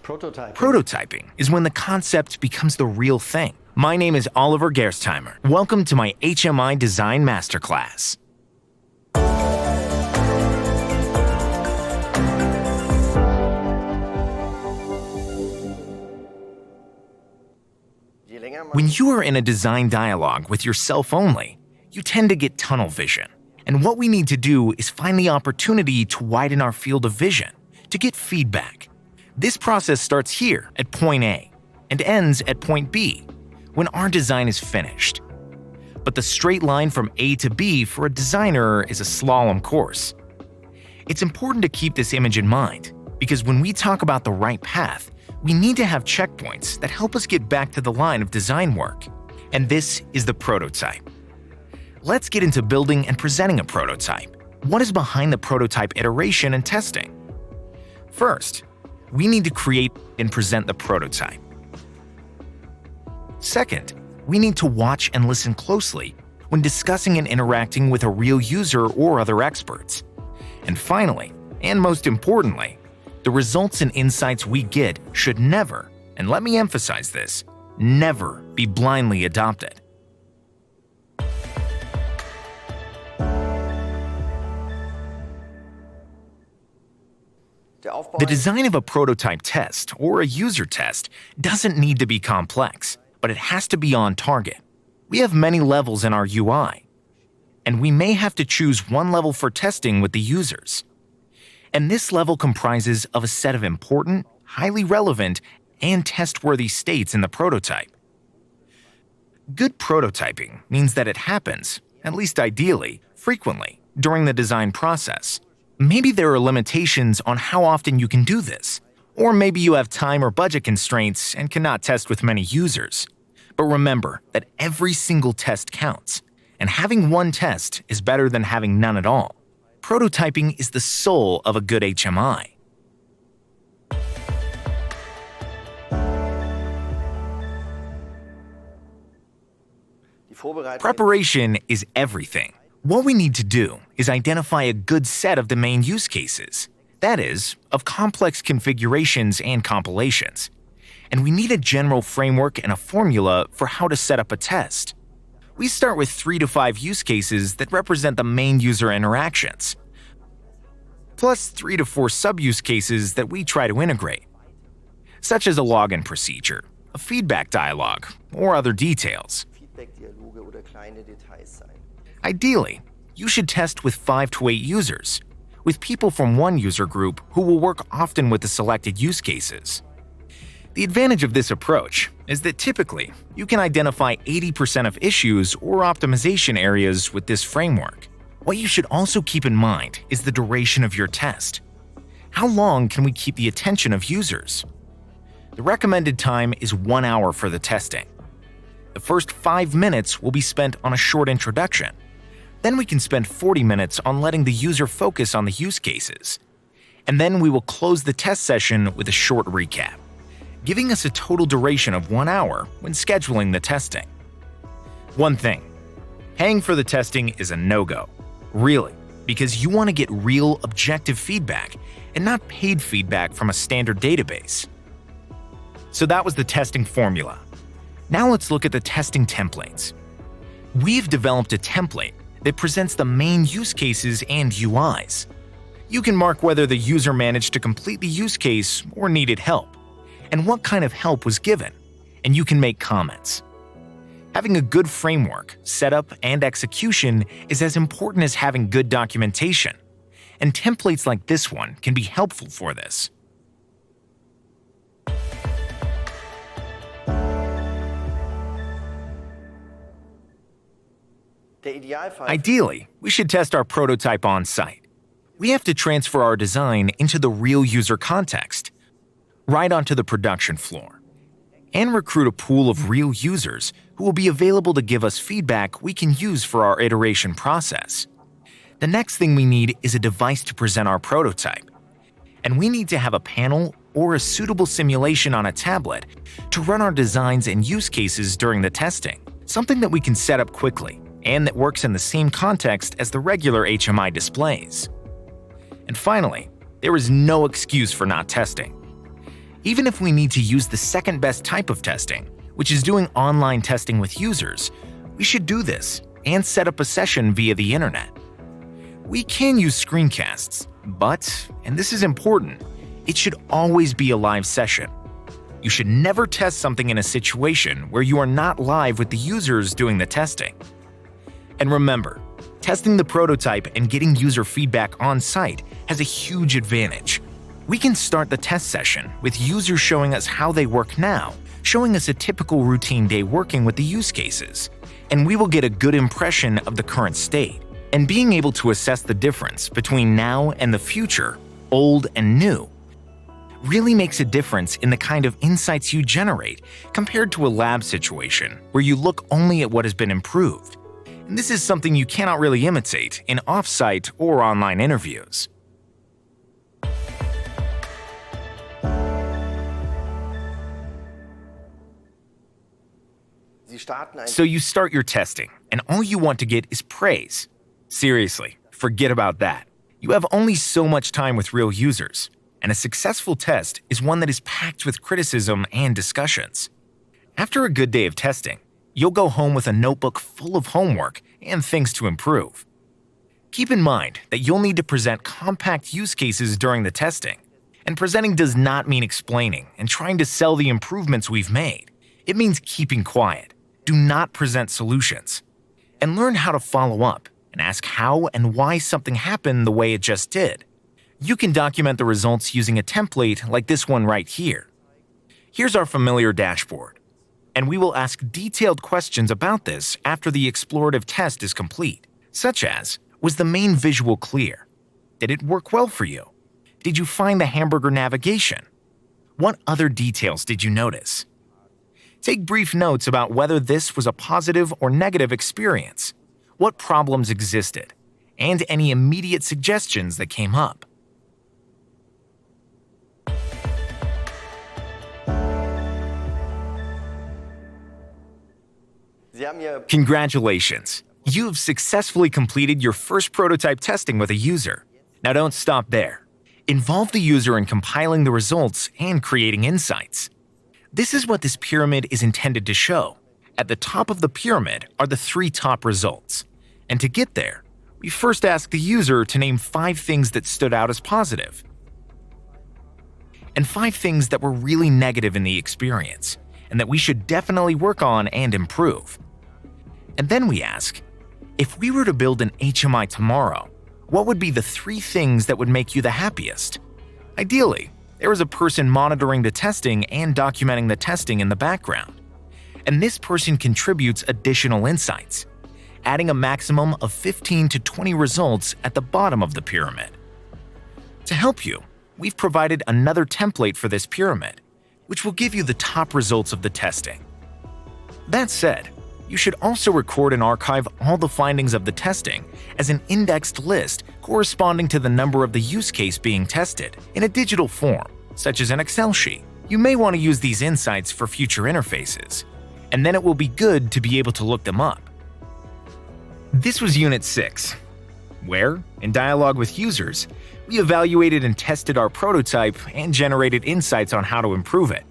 Prototyping is when the concept becomes the real thing. My name is Oliver Gerstheimer. Welcome to my HMI Design Masterclass. When you are in a design dialogue with yourself only, you tend to get tunnel vision. And what we need to do is find the opportunity to widen our field of vision, to get feedback. This process starts here at point A and ends at point B, when our design is finished. But the straight line from A to B for a designer is a slalom course. It's important to keep this image in mind, because when we talk about the right path, we need to have checkpoints that help us get back to the line of design work. And this is the prototype. Let's get into building and presenting a prototype. What is behind the prototype iteration and testing? First, we need to create and present the prototype. Second, we need to watch and listen closely when discussing and interacting with a real user or other experts. And finally, and most importantly, the results and insights we get should never, and let me emphasize this, never be blindly adopted. The design of a prototype test or a user test doesn't need to be complex, but it has to be on target. We have many levels in our UI, and we may have to choose one level for testing with the users. And this level comprises of a set of important, highly relevant, and test-worthy states in the prototype. Good prototyping means that it happens, at least ideally, frequently, during the design process. Maybe there are limitations on how often you can do this, or maybe you have time or budget constraints and cannot test with many users. But remember that every single test counts, and having one test is better than having none at all. Prototyping is the soul of a good HMI. Preparation is everything. What we need to do is identify a good set of the main use cases, that is, of complex configurations and compilations. And we need a general framework and a formula for how to set up a test. We start with 3 to 5 use cases that represent the main user interactions, plus 3 to 4 sub-use cases that we try to integrate, such as a login procedure, a feedback dialogue, or other details. Ideally, you should test with 5 to 8 users, with people from one user group who will work often with the selected use cases. The advantage of this approach is that typically, you can identify 80% of issues or optimization areas with this framework. What you should also keep in mind is the duration of your test. How long can we keep the attention of users? The recommended time is 1 hour for the testing. The first 5 minutes will be spent on a short introduction. Then we can spend 40 minutes on letting the user focus on the use cases. And then we will close the test session with a short recap, giving us a total duration of 1 hour when scheduling the testing. One thing, paying for the testing is a no-go. Really, because you want to get real objective feedback and not paid feedback from a standard database. So that was the testing formula. Now let's look at the testing templates. We've developed a template that presents the main use cases and UIs. You can mark whether the user managed to complete the use case or needed help, and what kind of help was given, and you can make comments. Having a good framework, setup, and execution is as important as having good documentation, and templates like this one can be helpful for this. Ideally, we should test our prototype on-site. We have to transfer our design into the real user context, right onto the production floor, and recruit a pool of real users who will be available to give us feedback we can use for our iteration process. The next thing we need is a device to present our prototype, and we need to have a panel or a suitable simulation on a tablet to run our designs and use cases during the testing, something that we can set up quickly and that works in the same context as the regular HMI displays. And finally, there is no excuse for not testing. Even if we need to use the second best type of testing, which is doing online testing with users, we should do this and set up a session via the internet. We can use screencasts, but, and this is important, it should always be a live session. You should never test something in a situation where you are not live with the users doing the testing. And remember, testing the prototype and getting user feedback on site has a huge advantage. We can start the test session with users showing us how they work now, showing us a typical routine day working with the use cases, and we will get a good impression of the current state. And being able to assess the difference between now and the future, old and new, really makes a difference in the kind of insights you generate compared to a lab situation where you look only at what has been improved. And this is something you cannot really imitate in off-site or online interviews. So you start your testing, and all you want to get is praise. Seriously, forget about that. You have only so much time with real users, and a successful test is one that is packed with criticism and discussions. After a good day of testing, you'll go home with a notebook full of homework and things to improve. Keep in mind that you'll need to present compact use cases during the testing, and presenting does not mean explaining and trying to sell the improvements we've made. It means keeping quiet. Do not present solutions. And learn how to follow up and ask how and why something happened the way it just did. You can document the results using a template like this one right here. Here's our familiar dashboard, and we will ask detailed questions about this after the explorative test is complete, such as, was the main visual clear? Did it work well for you? Did you find the hamburger navigation? What other details did you notice? Take brief notes about whether this was a positive or negative experience, what problems existed, and any immediate suggestions that came up. Congratulations! You've successfully completed your first prototype testing with a user. Now don't stop there. Involve the user in compiling the results and creating insights. This is what this pyramid is intended to show. At the top of the pyramid are the 3 top results. And to get there, we first ask the user to name 5 things that stood out as positive, and 5 things that were really negative in the experience, and that we should definitely work on and improve. And then we ask, if we were to build an HMI tomorrow, what would be the 3 things that would make you the happiest? Ideally, there is a person monitoring the testing and documenting the testing in the background. And this person contributes additional insights, adding a maximum of 15 to 20 results at the bottom of the pyramid. To help you, we've provided another template for this pyramid, which will give you the top results of the testing. That said, you should also record and archive all the findings of the testing as an indexed list corresponding to the number of the use case being tested in a digital form, such as an Excel sheet. You may want to use these insights for future interfaces, and then it will be good to be able to look them up. This was Unit 6, where, in dialogue with users, we evaluated and tested our prototype and generated insights on how to improve it.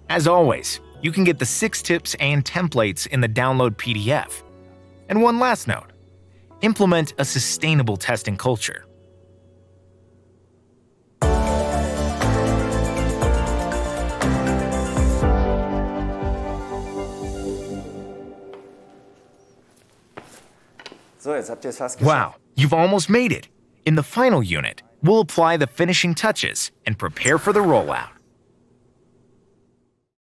As always, you can get the 6 tips and templates in the download PDF. And one last note, implement a sustainable testing culture. Wow, you've almost made it. In the final unit, we'll apply the finishing touches and prepare for the rollout.